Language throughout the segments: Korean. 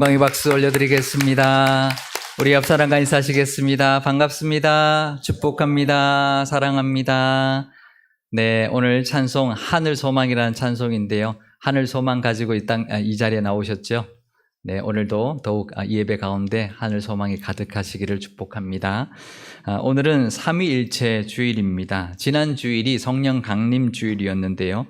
건강의 박수 올려드리겠습니다. 우리 옆 사람과 인사하시겠습니다. 반갑습니다. 축복합니다. 사랑합니다. 네, 오늘 찬송 하늘 소망이라는 찬송인데요. 하늘 소망 가지고 이 자리에 나오셨죠? 네, 오늘도 더욱 이 예배 가운데 하늘 소망이 가득하시기를 축복합니다. 오늘은 삼위일체 주일입니다. 지난 주일이 성령 강림 주일이었는데요.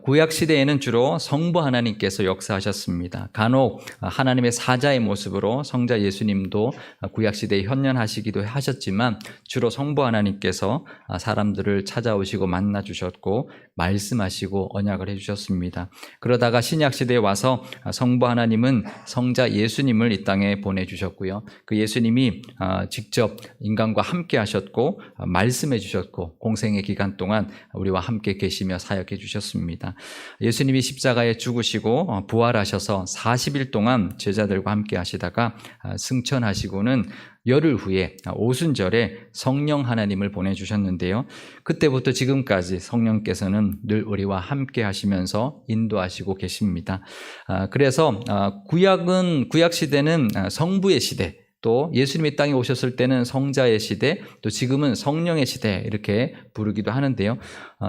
구약 시대에는 주로 성부 하나님께서 역사하셨습니다. 간혹 하나님의 사자의 모습으로 성자 예수님도 구약 시대에 현현하시기도 하셨지만 주로 성부 하나님께서 사람들을 찾아오시고 만나 주셨고 말씀하시고 언약을 해주셨습니다. 그러다가 신약 시대에 와서 성부 하나님은 성자 예수님을 이 땅에 보내주셨고요. 그 예수님이 직접 인간과 함께 하셨고 말씀해 주셨고 공생의 기간 동안 우리와 함께 계시며 사역해 주셨습니다. 예수님이 십자가에 죽으시고 부활하셔서 40일 동안 제자들과 함께 하시다가 승천하시고는 열흘 후에 오순절에 성령 하나님을 보내주셨는데요. 그때부터 지금까지 성령께서는 늘 우리와 함께 하시면서 인도하시고 계십니다. 그래서 구약 시대는 성부의 시대, 또 예수님이 땅에 오셨을 때는 성자의 시대, 또 지금은 성령의 시대 이렇게 부르기도 하는데요.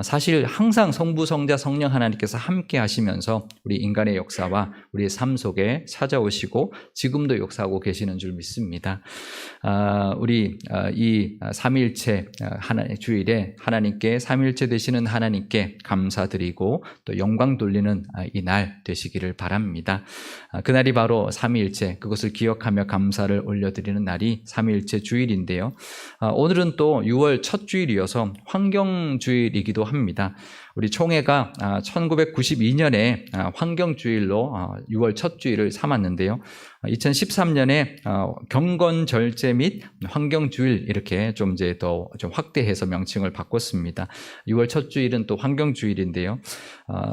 사실 항상 성부, 성자, 성령 하나님께서 함께 하시면서 우리 인간의 역사와 우리의 삶 속에 찾아오시고 지금도 역사하고 계시는 줄 믿습니다. 우리 이 삼위일체 주일에 하나님께 삼위일체 되시는 하나님께 감사드리고 또 영광 돌리는 이 날 되시기를 바랍니다. 그날이 바로 삼위일체, 그것을 기억하며 감사를 올려드리는 날이 삼위일체 주일인데요. 오늘은 또 6월 첫 주일이어서 환경주일이기도 합니다. 우리 총회가 1992년에 환경주일로 6월 첫 주일을 삼았는데요. 2013년에 경건절제 및 환경주일 이렇게 좀 확대해서 명칭을 바꿨습니다. 6월 첫 주일은 또 환경주일인데요.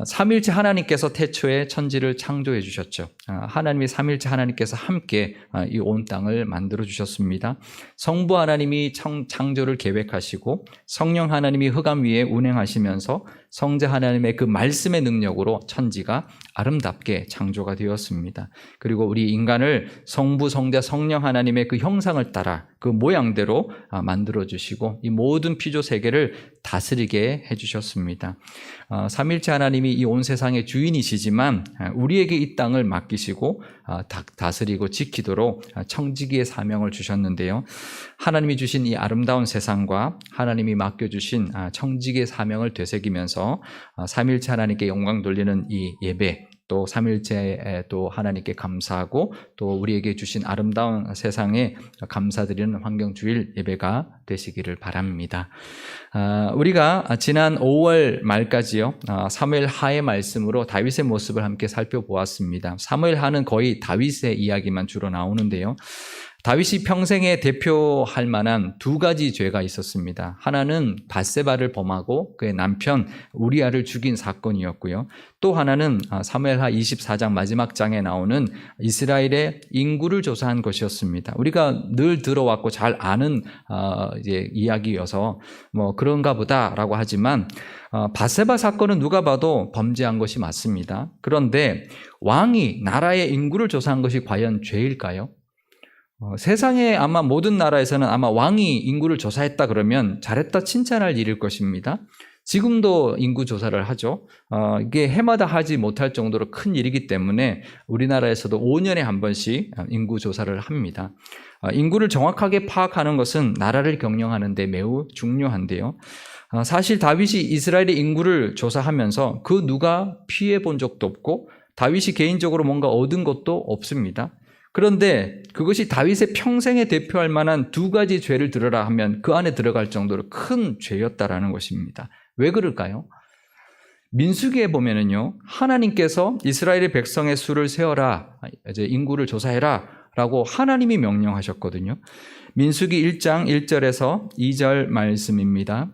삼일체 하나님께서 태초에 천지를 창조해 주셨죠. 하나님이 삼일체 하나님께서 함께 이 온 땅을 만들어 주셨습니다. 성부 하나님이 창조를 계획하시고 성령 하나님이 흑암 위에 운행하시면서 성자 하나님의 그 말씀의 능력으로 천지가 아름답게 창조가 되었습니다. 그리고 우리 인간을 성부, 성자, 성령 하나님의 그 형상을 따라 그 모양대로 만들어주시고 이 모든 피조 세계를 다스리게 해주셨습니다. 삼일체 하나님이 이 온 세상의 주인이시지만 우리에게 이 땅을 맡기시고 다스리고 지키도록 청지기의 사명을 주셨는데요. 하나님이 주신 이 아름다운 세상과 하나님이 맡겨주신 청지기의 사명을 되새기면서 삼일체 하나님께 영광 돌리는 이 예배, 또 삼일체에 또 하나님께 감사하고 또 우리에게 주신 아름다운 세상에 감사드리는 환경주일 예배가 되시기를 바랍니다. 우리가 지난 5월 말까지요, 사무엘 하의 말씀으로 다윗의 모습을 함께 살펴보았습니다. 사무엘 하는 거의 다윗의 이야기만 주로 나오는데요. 다윗이 평생에 대표할 만한 두 가지 죄가 있었습니다. 하나는 밧세바를 범하고 그의 남편 우리아를 죽인 사건이었고요. 또 하나는 사무엘하 24장 마지막 장에 나오는 이스라엘의 인구를 조사한 것이었습니다. 우리가 늘 들어왔고 잘 아는 이야기여서 그런가 보다라고 하지만 밧세바 사건은 누가 봐도 범죄한 것이 맞습니다. 그런데 왕이 나라의 인구를 조사한 것이 과연 죄일까요? 세상의 아마 모든 나라에서는 아마 왕이 인구를 조사했다 그러면 잘했다 칭찬할 일일 것입니다. 지금도 인구 조사를 하죠. 이게 해마다 하지 못할 정도로 큰 일이기 때문에 우리나라에서도 5년에 한 번씩 인구 조사를 합니다. 인구를 정확하게 파악하는 것은 나라를 경영하는 데 매우 중요한데요. 사실 다윗이 이스라엘의 인구를 조사하면서 그 누가 피해 본 적도 없고 다윗이 개인적으로 뭔가 얻은 것도 없습니다. 그런데 그것이 다윗의 평생에 대표할 만한 두 가지 죄를 들어라 하면 그 안에 들어갈 정도로 큰 죄였다라는 것입니다. 왜 그럴까요? 민수기에 보면은요, 하나님께서 이스라엘의 백성의 수를 세어라, 이제 인구를 조사해라 라고 하나님이 명령하셨거든요. 민수기 1장 1절에서 2절 말씀입니다.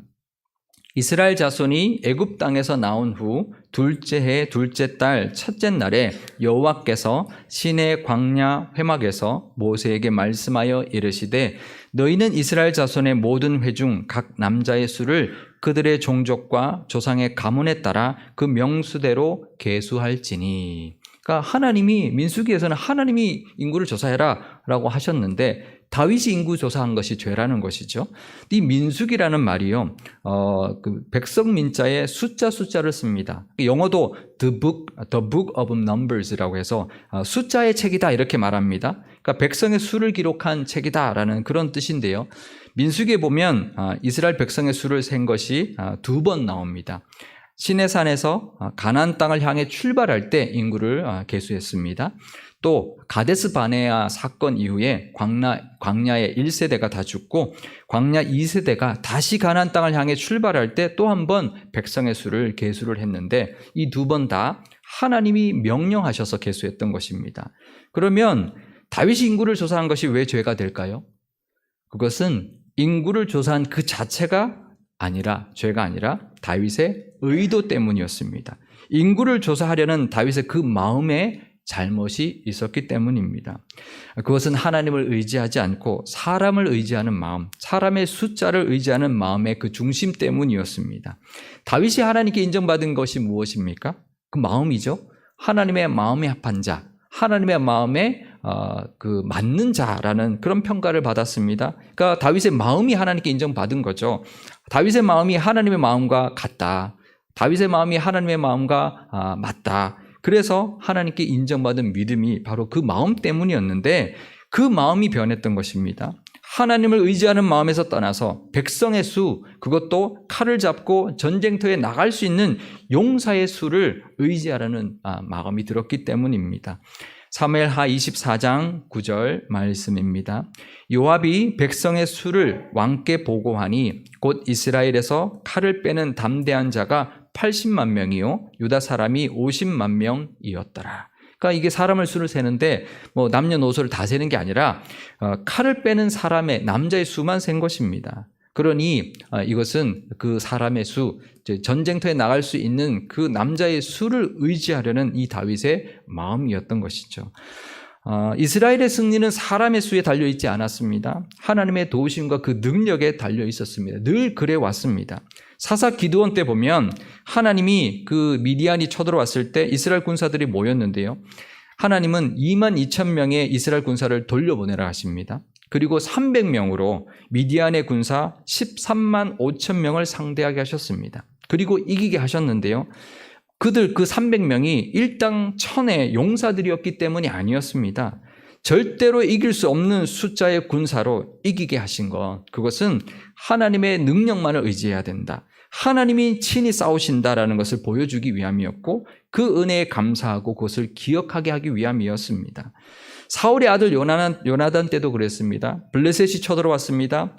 이스라엘 자손이 애굽 땅에서 나온 후 둘째 해 둘째 달 첫째 날에 여호와께서 시내 광야 회막에서 모세에게 말씀하여 이르시되 너희는 이스라엘 자손의 모든 회 중 각 남자의 수를 그들의 종족과 조상의 가문에 따라 그 명수대로 계수할지니. 그러니까 하나님이 민수기에서는 하나님이 인구를 조사해라 라고 하셨는데 다윗이 인구 조사한 것이 죄라는 것이죠. 이 민수기라는 말이요, 그 백성 민자의 숫자를 씁니다. 영어도 the book of numbers라고 해서 숫자의 책이다 이렇게 말합니다. 그러니까 백성의 수를 기록한 책이다라는 그런 뜻인데요. 민수기에 보면 이스라엘 백성의 수를 센 것이 2번 나옵니다. 시내산에서 가나안 땅을 향해 출발할 때 인구를 계수했습니다. 또 가데스 바네아 사건 이후에 광야의 1세대가 다 죽고 광야 2세대가 다시 가나안 땅을 향해 출발할 때 또 한 번 백성의 수를 계수를 했는데 이 2번 다 하나님이 명령하셔서 계수했던 것입니다. 그러면 다윗이 인구를 조사한 것이 왜 죄가 될까요? 그것은 인구를 조사한 그 자체가 죄가 아니라 다윗의 의도 때문이었습니다. 인구를 조사하려는 다윗의 그 마음에 잘못이 있었기 때문입니다. 그것은 하나님을 의지하지 않고 사람을 의지하는 마음, 사람의 숫자를 의지하는 마음의 그 중심 때문이었습니다. 다윗이 하나님께 인정받은 것이 무엇입니까? 그 마음이죠. 하나님의 마음에 합한 자, 하나님의 마음에 그 맞는 자라는 그런 평가를 받았습니다. 그러니까 다윗의 마음이 하나님께 인정받은 거죠. 다윗의 마음이 하나님의 마음과 같다. 다윗의 마음이 하나님의 마음과 맞다. 그래서 하나님께 인정받은 믿음이 바로 그 마음 때문이었는데 그 마음이 변했던 것입니다. 하나님을 의지하는 마음에서 떠나서 백성의 수, 그것도 칼을 잡고 전쟁터에 나갈 수 있는 용사의 수를 의지하라는 마음이 들었기 때문입니다. 사무엘하 24장 9절 말씀입니다. 요압이 백성의 수를 왕께 보고하니 곧 이스라엘에서 칼을 빼는 담대한 자가 80만 명이요 유다 사람이 50만 명이었더라. 그러니까 이게 사람을 수를 세는데 뭐 남녀노소를 다 세는 게 아니라 칼을 빼는 사람의 남자의 수만 센 것입니다. 그러니 이것은 그 사람의 수, 전쟁터에 나갈 수 있는 그 남자의 수를 의지하려는 이 다윗의 마음이었던 것이죠. 이스라엘의 승리는 사람의 수에 달려있지 않았습니다. 하나님의 도우심과 그 능력에 달려 있었습니다. 늘 그래 왔습니다. 사사 기드온 때 보면 하나님이 그 미디안이 쳐들어왔을 때 이스라엘 군사들이 모였는데요. 하나님은 2만 2천 명의 이스라엘 군사를 돌려보내라 하십니다. 그리고 300명으로 미디안의 군사 13만 5천 명을 상대하게 하셨습니다. 그리고 이기게 하셨는데요. 그들 그 300명이 일당 1000의 용사들이었기 때문이 아니었습니다. 절대로 이길 수 없는 숫자의 군사로 이기게 하신 것, 그것은 하나님의 능력만을 의지해야 된다. 하나님이 친히 싸우신다라는 것을 보여주기 위함이었고 그 은혜에 감사하고 그것을 기억하게 하기 위함이었습니다. 사울의 아들 요나단 때도 그랬습니다. 블레셋이 쳐들어왔습니다.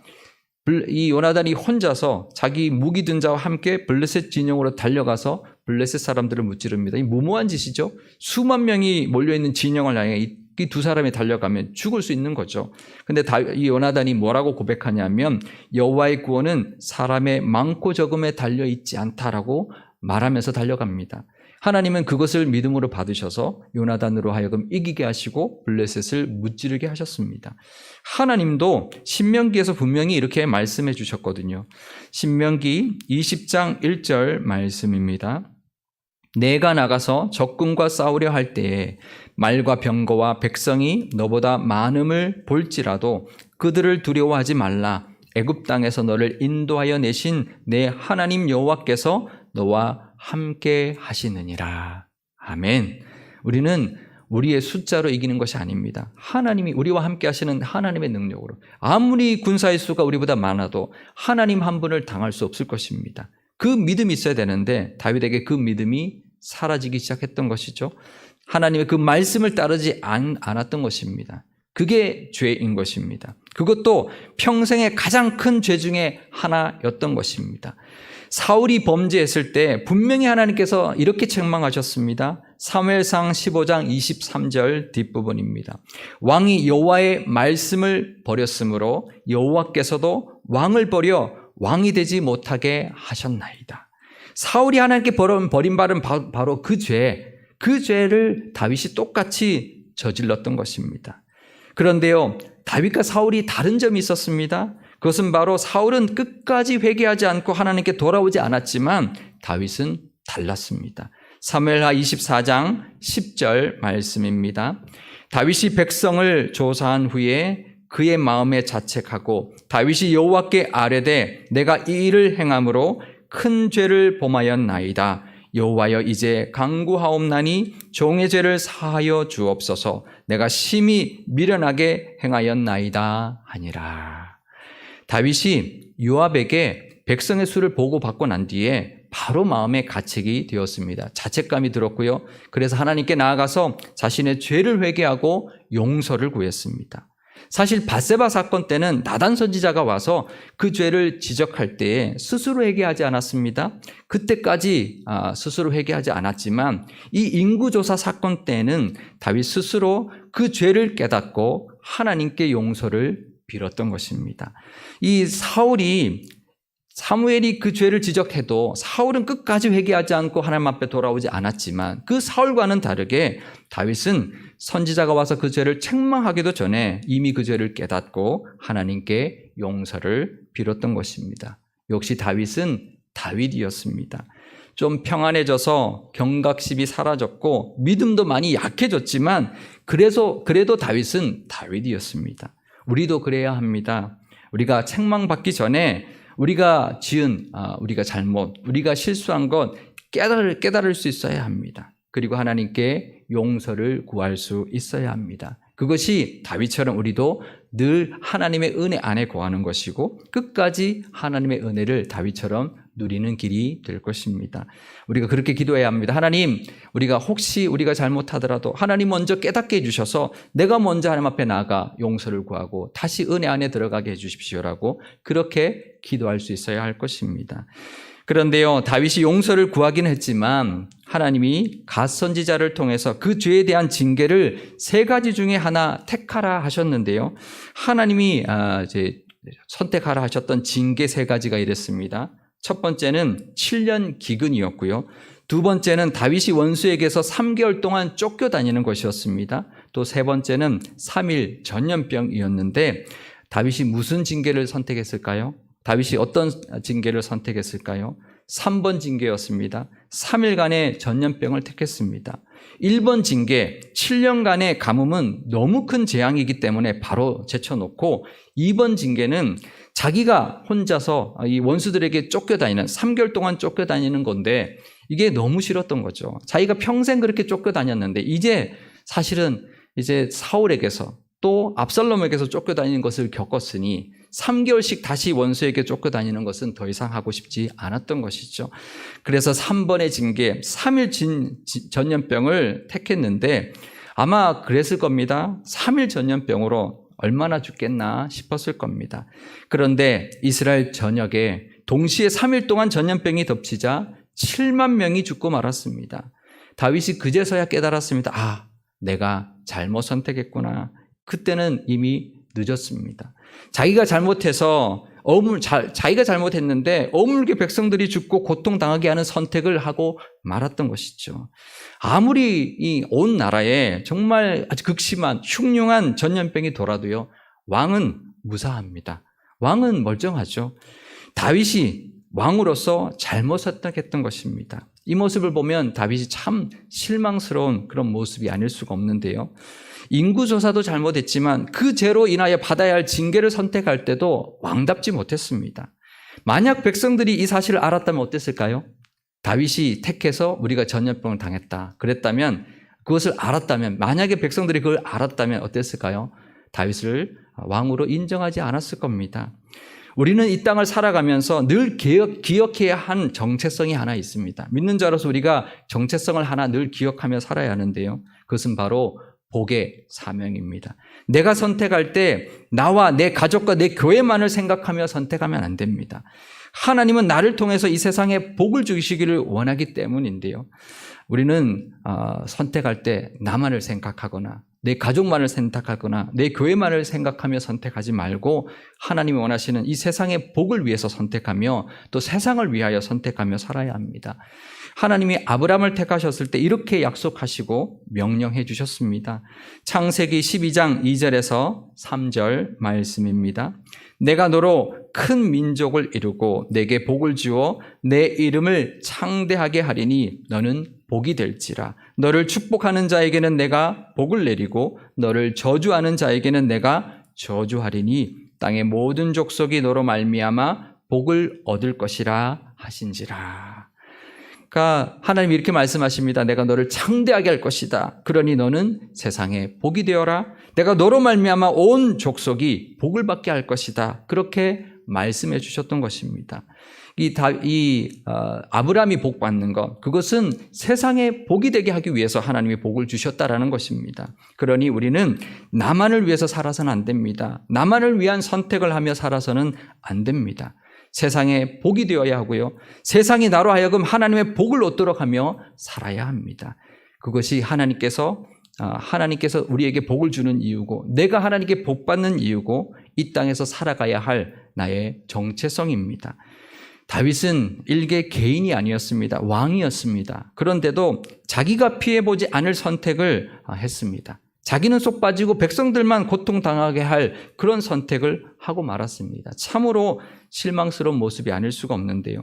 이 요나단이 혼자서 자기 무기 든 자와 함께 블레셋 진영으로 달려가서 블레셋 사람들을 무찌릅니다. 이 무모한 짓이죠. 수만 명이 몰려있는 진영을 향해 이 두 사람이 달려가면 죽을 수 있는 거죠. 근데 이 요나단이 뭐라고 고백하냐면 여호와의 구원은 사람의 많고 적음에 달려있지 않다라고 말하면서 달려갑니다. 하나님은 그것을 믿음으로 받으셔서 요나단으로 하여금 이기게 하시고 블레셋을 무찌르게 하셨습니다. 하나님도 신명기에서 분명히 이렇게 말씀해 주셨거든요. 신명기 20장 1절 말씀입니다. 내가 나가서 적군과 싸우려 할 때에 말과 병거와 백성이 너보다 많음을 볼지라도 그들을 두려워하지 말라. 애굽 땅에서 너를 인도하여 내신 내 하나님 여호와께서 너와 함께 하시느니라. 아멘. 우리는 우리의 숫자로 이기는 것이 아닙니다. 하나님이 우리와 함께 하시는 하나님의 능력으로, 아무리 군사의 수가 우리보다 많아도 하나님 한 분을 당할 수 없을 것입니다. 그 믿음이 있어야 되는데 다윗에게 그 믿음이 사라지기 시작했던 것이죠. 하나님의 그 말씀을 따르지 않았던 것입니다. 그게 죄인 것입니다. 그것도 평생의 가장 큰 죄 중에 하나였던 것입니다. 사울이 범죄했을 때 분명히 하나님께서 이렇게 책망하셨습니다. 사무엘상 15장 23절 뒷부분입니다. 왕이 여호와의 말씀을 버렸으므로 여호와께서도 왕을 버려 왕이 되지 못하게 하셨나이다. 사울이 하나님께 버림받은 바로 그 죄를 다윗이 똑같이 저질렀던 것입니다. 그런데요, 다윗과 사울이 다른 점이 있었습니다. 그것은 바로 사울은 끝까지 회개하지 않고 하나님께 돌아오지 않았지만 다윗은 달랐습니다. 사무엘하 24장 10절 말씀입니다. 다윗이 백성을 조사한 후에 그의 마음에 자책하고 다윗이 여호와께 아뢰되 내가 이 일을 행함으로 큰 죄를 범하였나이다. 여호와여 이제 간구하옵나니 종의 죄를 사하여 주옵소서. 내가 심히 미련하게 행하였나이다 하니라. 다윗이 요압에게 백성의 수를 보고받고 난 뒤에 바로 마음에 가책이 되었습니다. 자책감이 들었고요. 그래서 하나님께 나아가서 자신의 죄를 회개하고 용서를 구했습니다. 사실 밧세바 사건 때는 나단 선지자가 와서 그 죄를 지적할 때에 스스로 회개하지 않았습니다. 그때까지 스스로 회개하지 않았지만 이 인구조사 사건 때는 다윗 스스로 그 죄를 깨닫고 하나님께 용서를 빌었던 것입니다. 이 사무엘이 그 죄를 지적해도 사울은 끝까지 회개하지 않고 하나님 앞에 돌아오지 않았지만 그 사울과는 다르게 다윗은 선지자가 와서 그 죄를 책망하기도 전에 이미 그 죄를 깨닫고 하나님께 용서를 빌었던 것입니다. 역시 다윗은 다윗이었습니다. 좀 평안해져서 경각심이 사라졌고 믿음도 많이 약해졌지만 그래도 다윗은 다윗이었습니다. 우리도 그래야 합니다. 우리가 책망받기 전에 우리가 우리가 잘못, 우리가 실수한 것 깨달을 수 있어야 합니다. 그리고 하나님께 용서를 구할 수 있어야 합니다. 그것이 다윗처럼 우리도 늘 하나님의 은혜 안에 거하는 것이고 끝까지 하나님의 은혜를 다윗처럼 누리는 길이 될 것입니다. 우리가 그렇게 기도해야 합니다. 하나님, 혹시 우리가 잘못하더라도 하나님 먼저 깨닫게 해주셔서 내가 먼저 하나님 앞에 나아가 용서를 구하고 다시 은혜 안에 들어가게 해주십시오라고 그렇게 기도할 수 있어야 할 것입니다. 그런데요, 다윗이 용서를 구하긴 했지만 하나님이 갓 선지자를 통해서 그 죄에 대한 징계를 3가지 중에 하나 택하라 하셨는데요. 하나님이 선택하라 하셨던 징계 3가지가 이랬습니다. 첫 번째는 7년 기근이었고요. 두 번째는 다윗이 원수에게서 3개월 동안 쫓겨다니는 것이었습니다. 또 세 번째는 3일 전염병이었는데 다윗이 무슨 징계를 선택했을까요? 다윗이 어떤 징계를 선택했을까요? 3번 징계였습니다. 3일간의 전염병을 택했습니다. 1번 징계, 7년간의 가뭄은 너무 큰 재앙이기 때문에 바로 제쳐놓고 2번 징계는 자기가 혼자서 이 원수들에게 쫓겨다니는 3개월 동안 쫓겨다니는 건데 이게 너무 싫었던 거죠. 자기가 평생 그렇게 쫓겨다녔는데 이제 사실은 사울에게서 또 압살롬에게서 쫓겨다니는 것을 겪었으니 3개월씩 다시 원수에게 쫓겨다니는 것은 더 이상 하고 싶지 않았던 것이죠. 그래서 3번의 징계, 3일 전염병을 택했는데 아마 그랬을 겁니다. 3일 전염병으로 얼마나 죽겠나 싶었을 겁니다. 그런데 이스라엘 전역에 동시에 3일 동안 전염병이 덮치자 7만 명이 죽고 말았습니다. 다윗이 그제서야 깨달았습니다. 내가 잘못 선택했구나. 그때는 이미 늦었습니다. 자기가 잘못했는데 어물게 백성들이 죽고 고통당하게 하는 선택을 하고 말았던 것이죠. 아무리 이 온 나라에 정말 아주 극심한 흉흉한 전염병이 돌아도요, 왕은 무사합니다. 왕은 멀쩡하죠. 다윗이 왕으로서 잘못 선택했던 것입니다. 이 모습을 보면 다윗이 참 실망스러운 그런 모습이 아닐 수가 없는데요. 인구조사도 잘못했지만 그 죄로 인하여 받아야 할 징계를 선택할 때도 왕답지 못했습니다. 만약 백성들이 이 사실을 알았다면 어땠을까요? 다윗이 택해서 우리가 전염병을 당했다 그랬다면, 그것을 알았다면, 만약에 백성들이 그걸 알았다면 어땠을까요? 다윗을 왕으로 인정하지 않았을 겁니다. 우리는 이 땅을 살아가면서 늘 기억해야 한 정체성이 하나 있습니다. 믿는 자로서 우리가 정체성을 하나 늘 기억하며 살아야 하는데요. 그것은 바로 복의 사명입니다. 내가 선택할 때 나와 내 가족과 내 교회만을 생각하며 선택하면 안 됩니다. 하나님은 나를 통해서 이 세상에 복을 주시기를 원하기 때문인데요. 우리는 선택할 때 나만을 생각하거나 내 가족만을 선택하거나 내 교회만을 생각하며 선택하지 말고 하나님이 원하시는 이 세상의 복을 위해서 선택하며 또 세상을 위하여 선택하며 살아야 합니다. 하나님이 아브라함을 택하셨을 때 이렇게 약속하시고 명령해 주셨습니다. 창세기 12장 2절에서 3절 말씀입니다. 내가 너로 큰 민족을 이루고 내게 복을 주어 내 이름을 창대하게 하리니 너는 복이 될지라. 너를 축복하는 자에게는 내가 복을 내리고 너를 저주하는 자에게는 내가 저주하리니 땅의 모든 족속이 너로 말미암아 복을 얻을 것이라 하신지라. 그러니까 하나님이 이렇게 말씀하십니다. 내가 너를 창대하게 할 것이다. 그러니 너는 세상에 복이 되어라. 내가 너로 말미암아 온 족속이 복을 받게 할 것이다. 그렇게 말씀해 주셨던 것입니다. 아브라함이 복 받는 것, 그것은 세상에 복이 되게 하기 위해서 하나님이 복을 주셨다라는 것입니다. 그러니 우리는 나만을 위해서 살아서는 안 됩니다. 나만을 위한 선택을 하며 살아서는 안 됩니다. 세상에 복이 되어야 하고요. 세상이 나로 하여금 하나님의 복을 얻도록 하며 살아야 합니다. 그것이 하나님께서 우리에게 복을 주는 이유고, 내가 하나님께 복 받는 이유고, 이 땅에서 살아가야 할 나의 정체성입니다. 다윗은 일개 개인이 아니었습니다. 왕이었습니다. 그런데도 자기가 피해보지 않을 선택을 했습니다. 자기는 쏙 빠지고 백성들만 고통당하게 할 그런 선택을 하고 말았습니다. 참으로 실망스러운 모습이 아닐 수가 없는데요.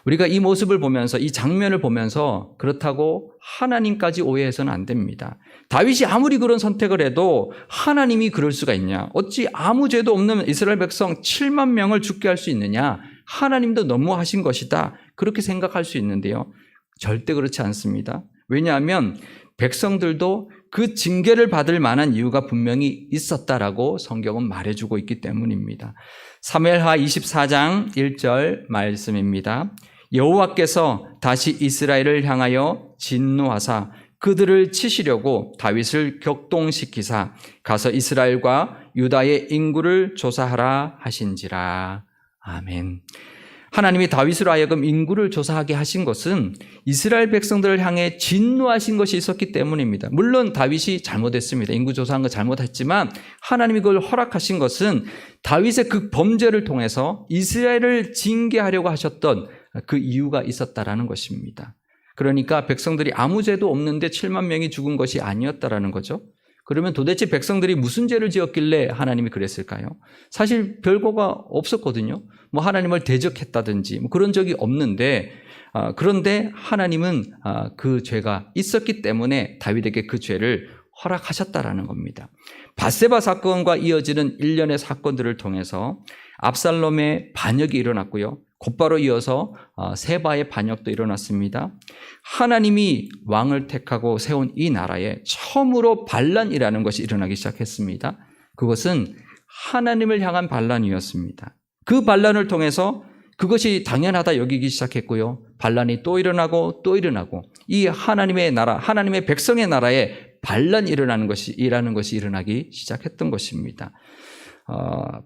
우리가 이 모습을 보면서, 이 장면을 보면서 그렇다고 하나님까지 오해해서는 안 됩니다. 다윗이 아무리 그런 선택을 해도 하나님이 그럴 수가 있냐? 어찌 아무 죄도 없는 이스라엘 백성 7만 명을 죽게 할 수 있느냐? 하나님도 너무하신 것이다. 그렇게 생각할 수 있는데요. 절대 그렇지 않습니다. 왜냐하면 백성들도 그 징계를 받을 만한 이유가 분명히 있었다라고 성경은 말해주고 있기 때문입니다. 사무엘하 24장 1절 말씀입니다. 여호와께서 다시 이스라엘을 향하여 진노하사 그들을 치시려고 다윗을 격동시키사 가서 이스라엘과 유다의 인구를 조사하라 하신지라. 아멘. 하나님이 다윗으로 하여금 인구를 조사하게 하신 것은 이스라엘 백성들을 향해 진노하신 것이 있었기 때문입니다. 물론 다윗이 잘못했습니다. 인구 조사한 거 잘못했지만 하나님이 그걸 허락하신 것은 다윗의 그 범죄를 통해서 이스라엘을 징계하려고 하셨던 그 이유가 있었다라는 것입니다. 그러니까 백성들이 아무 죄도 없는데 7만 명이 죽은 것이 아니었다라는 거죠. 그러면 도대체 백성들이 무슨 죄를 지었길래 하나님이 그랬을까요? 사실 별거가 없었거든요. 뭐 하나님을 대적했다든지 뭐 그런 적이 없는데, 그런데 하나님은 그 죄가 있었기 때문에 다윗에게 그 죄를 허락하셨다라는 겁니다. 밧세바 사건과 이어지는 일련의 사건들을 통해서 압살롬의 반역이 일어났고요. 곧바로 이어서 세바의 반역도 일어났습니다. 하나님이 왕을 택하고 세운 이 나라에 처음으로 반란이라는 것이 일어나기 시작했습니다. 그것은 하나님을 향한 반란이었습니다. 그 반란을 통해서 그것이 당연하다 여기기 시작했고요. 반란이 또 일어나고 또 일어나고, 이 하나님의 나라, 하나님의 백성의 나라에 반란이 일어나는 것이 일어나기 시작했던 것입니다.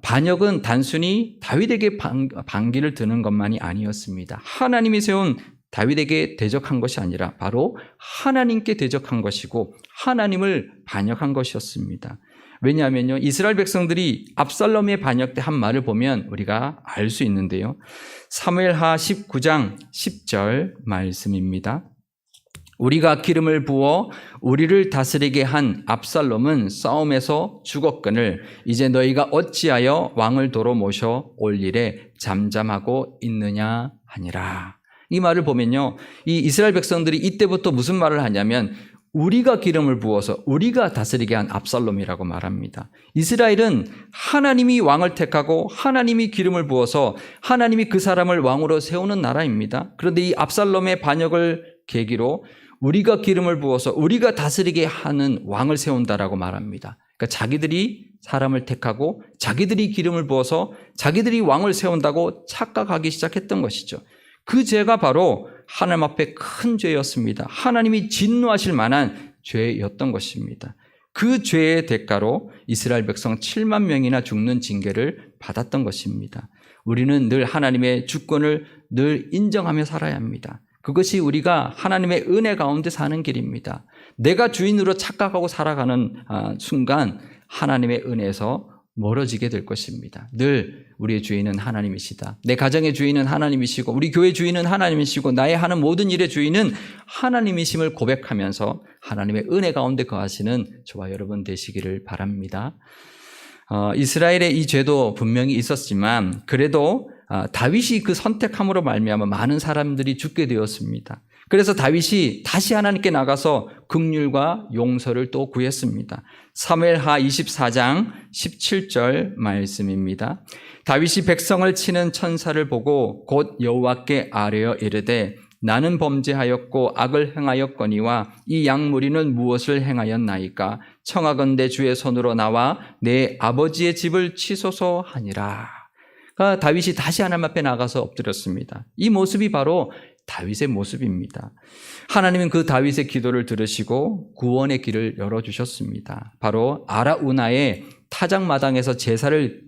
반역은 단순히 다윗에게 반기를 드는 것만이 아니었습니다. 하나님이 세운 다윗에게 대적한 것이 아니라 바로 하나님께 대적한 것이고 하나님을 반역한 것이었습니다. 왜냐하면요, 이스라엘 백성들이 압살롬의 반역 때 한 말을 보면 우리가 알 수 있는데요. 사무엘하 19장 10절 말씀입니다. 우리가 기름을 부어 우리를 다스리게 한 압살롬은 싸움에서 죽었거늘 이제 너희가 어찌하여 왕을 도로 모셔 올 일에 잠잠하고 있느냐 하니라. 이 말을 보면요, 이 이스라엘 백성들이 이때부터 무슨 말을 하냐면 우리가 기름을 부어서 우리가 다스리게 한 압살롬이라고 말합니다. 이스라엘은 하나님이 왕을 택하고 하나님이 기름을 부어서 하나님이 그 사람을 왕으로 세우는 나라입니다. 그런데 이 압살롬의 반역을 계기로 우리가 기름을 부어서 우리가 다스리게 하는 왕을 세운다라고 말합니다. 그러니까 자기들이 사람을 택하고 자기들이 기름을 부어서 자기들이 왕을 세운다고 착각하기 시작했던 것이죠. 그 죄가 바로 하나님 앞에 큰 죄였습니다. 하나님이 진노하실 만한 죄였던 것입니다. 그 죄의 대가로 이스라엘 백성 7만 명이나 죽는 징계를 받았던 것입니다. 우리는 늘 하나님의 주권을 늘 인정하며 살아야 합니다. 그것이 우리가 하나님의 은혜 가운데 사는 길입니다. 내가 주인으로 착각하고 살아가는 순간 하나님의 은혜에서 멀어지게 될 것입니다. 늘 우리의 주인은 하나님이시다. 내 가정의 주인은 하나님이시고 우리 교회 주인은 하나님이시고 나의 하는 모든 일의 주인은 하나님이심을 고백하면서 하나님의 은혜 가운데 거하시는 저와 여러분 되시기를 바랍니다. 이스라엘의 이 죄도 분명히 있었지만 그래도 다윗이 그 선택함으로 말미암아 많은 사람들이 죽게 되었습니다. 그래서 다윗이 다시 하나님께 나가서 긍휼과 용서를 또 구했습니다. 사무엘하 24장 17절 말씀입니다. 다윗이 백성을 치는 천사를 보고 곧 여호와께 아뢰어 이르되 나는 범죄하였고 악을 행하였거니와 이 양무리는 무엇을 행하였나이까? 청하건대 주의 손으로 나와 내 아버지의 집을 치소서 하니라. 다윗이 다시 하나님 앞에 나가서 엎드렸습니다. 이 모습이 바로 다윗의 모습입니다. 하나님은 그 다윗의 기도를 들으시고 구원의 길을 열어주셨습니다. 바로 아라우나의 타작마당에서 제사를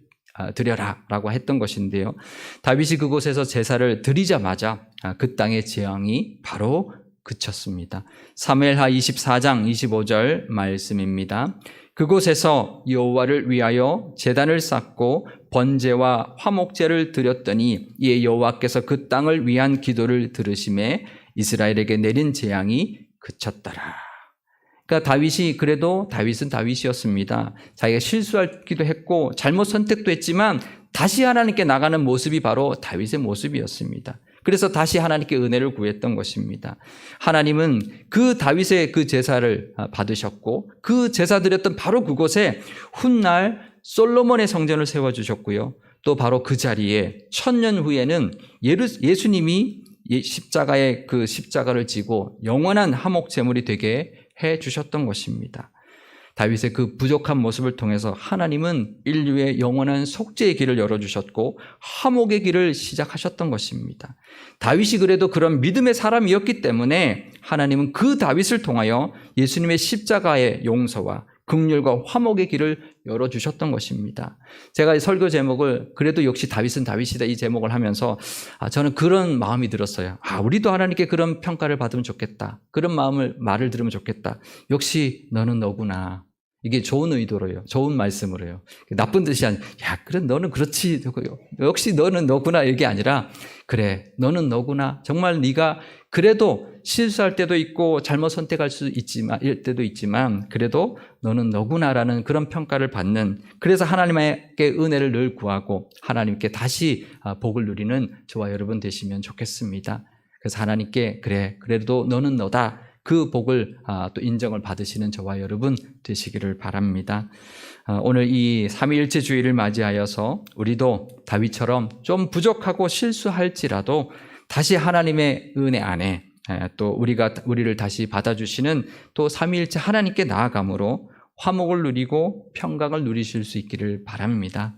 드려라 라고 했던 것인데요. 다윗이 그곳에서 제사를 드리자마자 그 땅의 재앙이 바로 그쳤습니다. 사무엘하 24장 25절 말씀입니다. 그곳에서 여호와를 위하여 제단을 쌓고 번제와 화목제를 드렸더니 이에 여호와께서 그 땅을 위한 기도를 들으심에 이스라엘에게 내린 재앙이 그쳤더라. 그러니까 다윗은 다윗이었습니다. 자기가 실수하기도 했고 잘못 선택도 했지만 다시 하나님께 나가는 모습이 바로 다윗의 모습이었습니다. 그래서 다시 하나님께 은혜를 구했던 것입니다. 하나님은 그 다윗의 그 제사를 받으셨고 그 제사 드렸던 바로 그곳에 훗날 솔로몬의 성전을 세워주셨고요. 또 바로 그 자리에 1000년 후에는 예수님이 십자가의 그 십자가를 지고 영원한 화목 제물이 되게 해 주셨던 것입니다. 다윗의 그 부족한 모습을 통해서 하나님은 인류의 영원한 속죄의 길을 열어주셨고 화목의 길을 시작하셨던 것입니다. 다윗이 그래도 그런 믿음의 사람이었기 때문에 하나님은 그 다윗을 통하여 예수님의 십자가의 용서와 긍휼과 화목의 길을 열어주셨던 것입니다. 제가 이 설교 제목을 그래도 역시 다윗은 다윗이다 이 제목을 하면서 저는 그런 마음이 들었어요. 우리도 하나님께 그런 평가를 받으면 좋겠다. 그런 말을 들으면 좋겠다. 역시 너는 너구나. 이게 좋은 의도로요. 좋은 말씀으로요. 나쁜 뜻이 아니라 그래 너는 그렇지. 역시 너는 너구나 이게 아니라 그래 너는 너구나. 정말 네가 그래도 실수할 때도 있고 잘못 선택할 수 있지만 때도 있지만 그래도 너는 너구나라는 그런 평가를 받는 그래서 하나님께 은혜를 늘 구하고 하나님께 다시 복을 누리는 저와 여러분 되시면 좋겠습니다. 그래서 하나님께 그래도 너는 너다. 그 복을 또 인정을 받으시는 저와 여러분 되시기를 바랍니다. 오늘 이 삼위일체 주일을 맞이하여서 우리도 다윗처럼 좀 부족하고 실수할지라도 다시 하나님의 은혜 안에 또 우리를 다시 받아주시는 또 삼위일체 하나님께 나아감으로 화목을 누리고 평강을 누리실 수 있기를 바랍니다.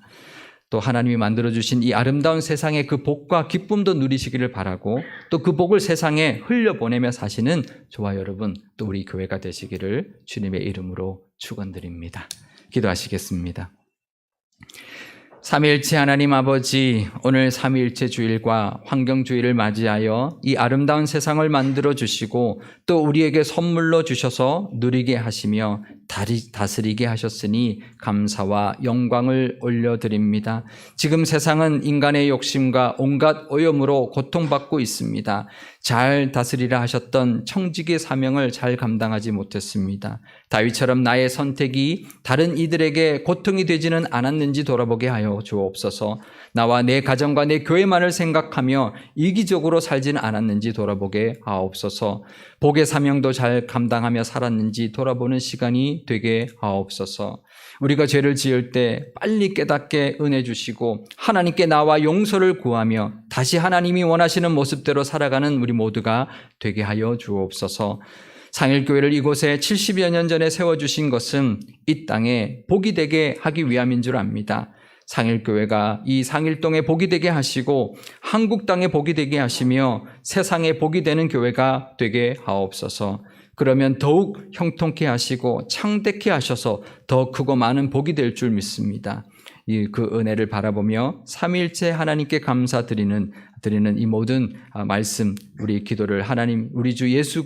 또 하나님이 만들어주신 이 아름다운 세상의 그 복과 기쁨도 누리시기를 바라고 또 그 복을 세상에 흘려보내며 사시는 저와 여러분 또 우리 교회가 되시기를 주님의 이름으로 축원드립니다. 기도하시겠습니다. 삼위일체 하나님 아버지, 오늘 삼위일체 주일과 환경주일을 맞이하여 이 아름다운 세상을 만들어 주시고 또 우리에게 선물로 주셔서 누리게 하시며 다스리게 하셨으니 감사와 영광을 올려드립니다. 지금 세상은 인간의 욕심과 온갖 오염으로 고통받고 있습니다. 잘 다스리라 하셨던 청지기의 사명을 잘 감당하지 못했습니다. 다윗처럼 나의 선택이 다른 이들에게 고통이 되지는 않았는지 돌아보게 하여 주옵소서. 나와 내 가정과 내 교회만을 생각하며 이기적으로 살지는 않았는지 돌아보게 하옵소서. 복의 사명도 잘 감당하며 살았는지 돌아보는 시간이 되게 하옵소서. 우리가 죄를 지을 때 빨리 깨닫게 은혜 주시고 하나님께 나와 용서를 구하며 다시 하나님이 원하시는 모습대로 살아가는 우리 모두가 되게 하여 주옵소서. 상일교회를 이곳에 70여 년 전에 세워주신 것은 이 땅에 복이 되게 하기 위함인 줄 압니다. 상일교회가 이 상일동에 복이 되게 하시고 한국 땅에 복이 되게 하시며 세상에 복이 되는 교회가 되게 하옵소서. 그러면 더욱 형통케 하시고 창대케 하셔서 더 크고 많은 복이 될 줄 믿습니다. 그 은혜를 바라보며 삼위일체 하나님께 감사드리는 이 모든 말씀, 우리 기도를 하나님, 우리 주 예수